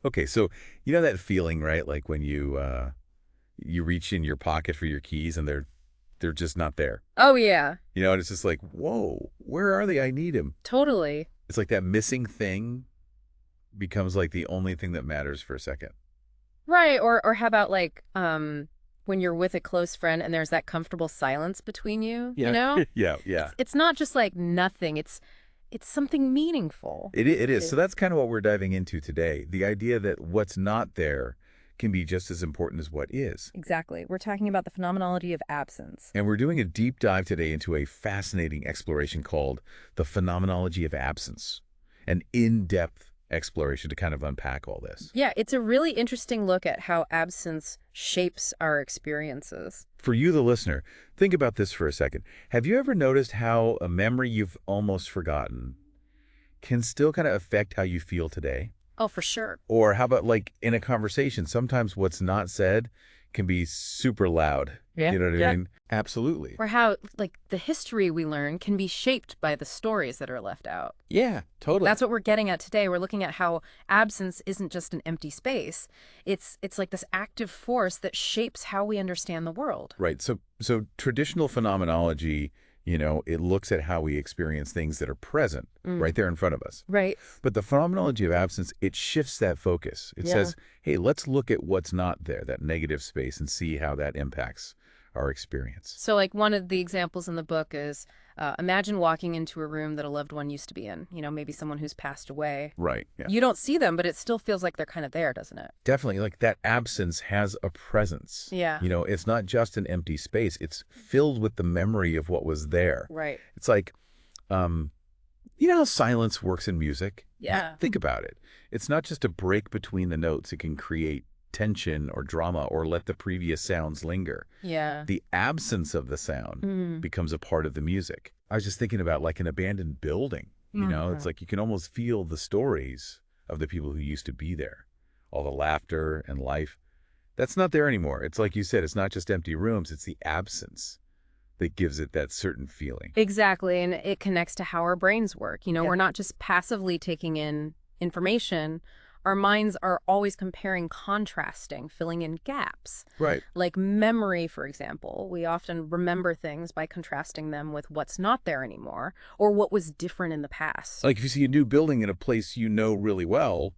Okay, so you know that feeling, right? Like when you reach in your pocket for your keys and they're just not there. Oh, yeah, And it's just like, whoa, where are they? I need them. totally. It's like that missing thing becomes like the only thing that matters for a second. Right. Or how about like when you're with a close friend and there's that comfortable silence between you, you Yeah. know? Yeah, yeah. It's not just like nothing. It's something meaningful. It It is. So is. that's kind of what we're diving into today. The idea that what's not there can be just as important as what is. Exactly. We're talking about the phenomenology of absence. And we're doing a deep dive today into a fascinating exploration called the Phenomenology of Absence, an in-depth exploration to kind of unpack all this. Yeah, it's a really interesting look at how absence shapes our experiences. For you, the listener, think about this for a second. Have you ever noticed how a memory you've almost forgotten can still kind of affect how you feel today? Oh, for sure. Or how about like in a conversation, sometimes what's not said can be super loud. Yeah. You know what I Yeah. mean? Absolutely. Or how, like, the history we learn can be shaped by the stories that are left out. Yeah, totally. That's what we're getting at today. We're looking at how absence isn't just an empty space. It's like this active force that shapes how we understand the world. Right. So traditional phenomenology, it looks at how we experience things that are present Mm. right there in front of us. Right. But the phenomenology of absence, it shifts that focus. It Yeah. says, hey, let's look at what's not there, that negative space, and see how that impacts our experience. So, like, one of the examples in the book is imagine walking into a room that a loved one used to be in, maybe someone who's passed away. Right. Yeah. You don't see them, but it still feels like they're kind of there, doesn't it? Definitely. Like that absence has a presence. Yeah. It's not just an empty space. It's filled with the memory of what was there. Right. It's like, um, you know how silence works in music? Yeah. Think about it. It's not just a break between the notes. It can create tension or drama or let the previous sounds linger. Yeah. The absence of the sound Mm. becomes a part of the music. I was just thinking about like an abandoned building. It's like you can almost feel the stories of the people who used to be there, all the laughter and life. That's not there anymore. It's like you said, it's not just empty rooms, it's the absence that gives it that certain feeling. Exactly. And it connects to how our brains work. Yeah. We're not just passively taking in information. Our minds are always comparing, contrasting, filling in gaps. Right. Like memory, for example, we often remember things by contrasting them with what's not there anymore or what was different in the past. Like if you see a new building in a place you know really well,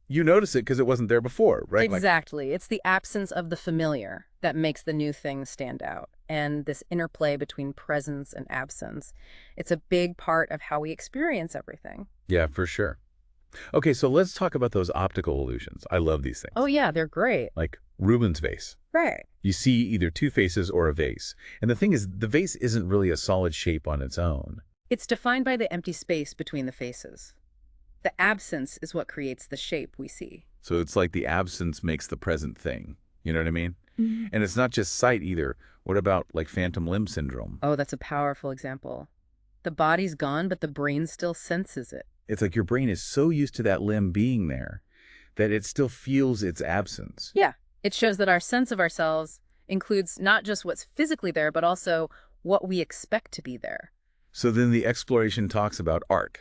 you notice it because it wasn't there before, right? Like, Exactly. It's the absence of the familiar that makes the new thing stand out. And this interplay between presence and absence, it's a big part of how we experience everything. yeah, for sure. Okay, so let's talk about those optical illusions. I love these Oh, things. yeah, they're great. Like Rubens' vase. Right. You see either two faces or a vase. And the thing is, the vase isn't really a solid shape on its own. It's defined by the empty space between the faces. The absence is what creates the shape we see. So it's like the absence makes the present thing. You know what I mean? Mhm. And it's not just sight either. What about like phantom limb syndrome? Oh, that's a powerful example. The body's gone, but the brain still senses it. It's like your brain is so used to that limb being there that it still feels its absence. Yeah. It shows that our sense of ourselves includes not just what's physically there, but also what we expect to be there. So then the exploration talks about art,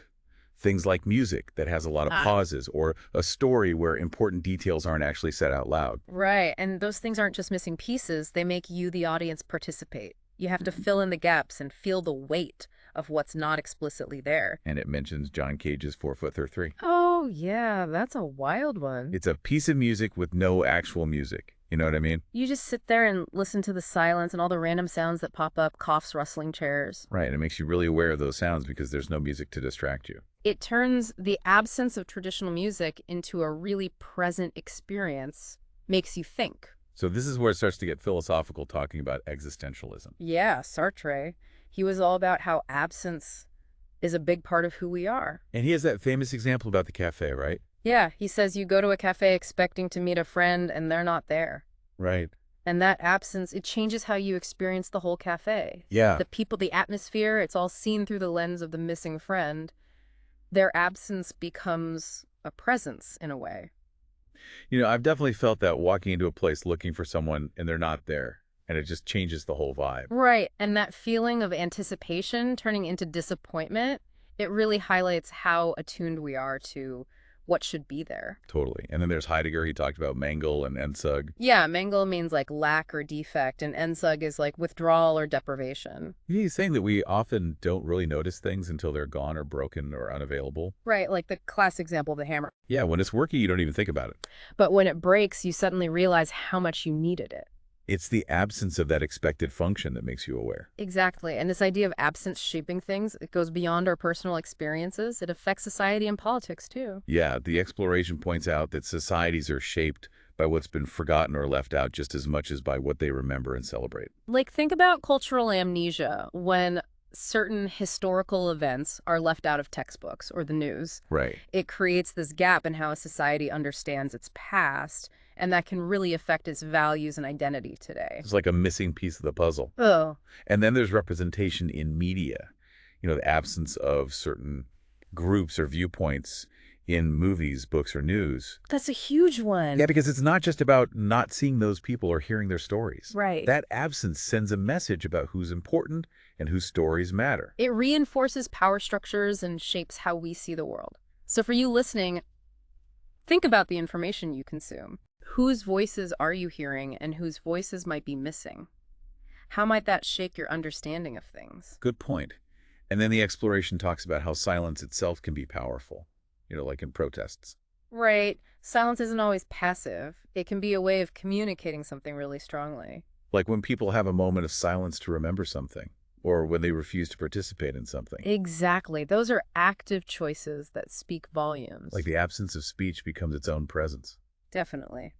things like music that has a lot of Ah. pauses, or a story where important details aren't actually said out loud. Right. And those things aren't just missing pieces, they make you, the audience, participate. You have to fill in the gaps and feel the weight of what's not explicitly there. And it mentions John Cage's 4'3". Oh, yeah, that's a wild one. It's a piece of music with no actual music. You know what I mean? You just sit there and listen to the silence and all the random sounds that pop up, coughs, rustling chairs. Right. And it makes you really aware of those sounds because there's no music to distract you. It turns the absence of traditional music into a really present experience, makes you think. So this is where it starts to get philosophical, talking about existentialism. Yeah, Sartre. He was all about how absence is a big part of who we are. And he has that famous example about the cafe, right? Yeah, he says you go to a cafe expecting to meet a friend and they're not there. Right. And that absence, it changes how you experience the whole cafe. Yeah. The people, the atmosphere, it's all seen through the lens of the missing friend. Their absence becomes a presence in a way. I've definitely felt that walking into a place looking for someone and they're not there. And it just changes the whole vibe. Right. And that feeling of anticipation turning into disappointment, it really highlights how attuned we are to what should be there. Totally. And then there's Heidegger. He talked about Mangel and Ensug. Yeah, Mangel means like lack or defect, and Ensug is like withdrawal or deprivation. He's saying that we often don't really notice things until they're gone or broken or unavailable. Right, like the classic example of the hammer. Yeah, when it's working, you don't even think about it. But when it breaks, you suddenly realize how much you needed it. It's the absence of that expected function that makes you aware. Exactly. And this idea of absence shaping things, it goes beyond our personal experiences. It affects society and politics, too. Yeah, the exploration points out that societies are shaped by what's been forgotten or left out just as much as by what they remember and celebrate. Like, think about cultural amnesia when certain historical events are left out of textbooks or the news. Right. It creates this gap in how a society understands its past, and that can really affect its values and identity today. It's like a missing piece of the puzzle. Oh, And then there's representation in media. The absence of certain groups or viewpoints in movies, books, or news. that's a huge one. Yeah, because it's not just about not seeing those people or hearing their stories. Right. That absence sends a message about who's important and whose stories matter. It reinforces power structures and shapes how we see the world. So for you listening, think about the information you consume. Whose voices are you hearing and whose voices might be missing? How might that shape your understanding of things? Good point. And then the exploration talks about how silence itself can be powerful, like in protests. Right. Silence isn't always passive. It can be a way of communicating something really strongly. Like when people have a moment of silence to remember something, or when they refuse to participate in something. Exactly. Those are active choices that speak volumes. Like the absence of speech becomes its own presence. Definitely.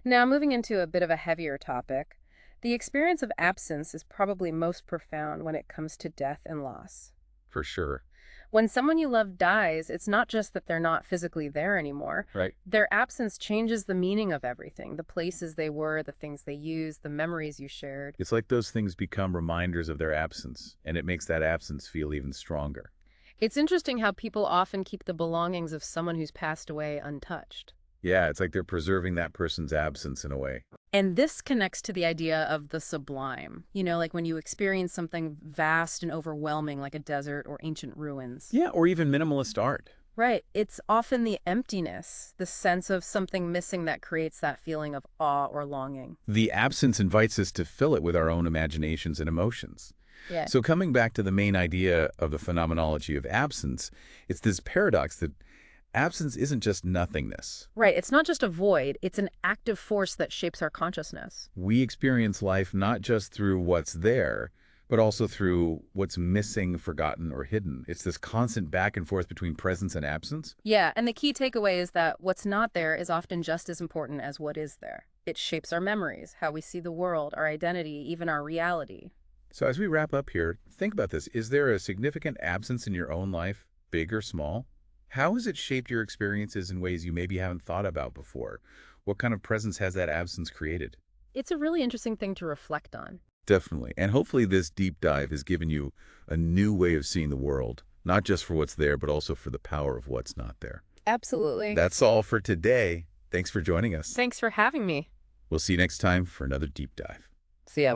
Now, moving into a bit of a heavier topic, the experience of absence is probably most profound when it comes to death and loss. For sure. When someone you love dies, it's not just that they're not physically there anymore. Right. Their absence changes the meaning of everything, the places they were, the things they used, the memories you shared. It's like those things become reminders of their absence, and it makes that absence feel even stronger. It's interesting how people often keep the belongings of someone who's passed away untouched. Yeah, it's like they're preserving that person's absence in a way. And this connects to the idea of the sublime. Like when you experience something vast and overwhelming like a desert or ancient ruins. Yeah, or even minimalist art. Right. It's often the emptiness, the sense of something missing that creates that feeling of awe or longing. The absence invites us to fill it with our own imaginations and emotions. Yeah. So coming back to the main idea of the phenomenology of absence, it's this paradox that absence isn't just nothingness. Right. It's not just a void. It's an active force that shapes our consciousness. We experience life not just through what's there, but also through what's missing, forgotten, or hidden. It's this constant back and forth between presence and absence. Yeah. And the key takeaway is that what's not there is often just as important as what is there. It shapes our memories, how we see the world, our identity, even our reality. So as we wrap up here, think about this. Is there a significant absence in your own life, big or small? How has it shaped your experiences in ways you maybe haven't thought about before? What kind of presence has that absence created? It's a really interesting thing to reflect on. Definitely. And hopefully this deep dive has given you a new way of seeing the world, not just for what's there, but also for the power of what's not there. Absolutely. That's all for today. Thanks for joining us. Thanks for having me. We'll see you next time for another deep dive. See ya.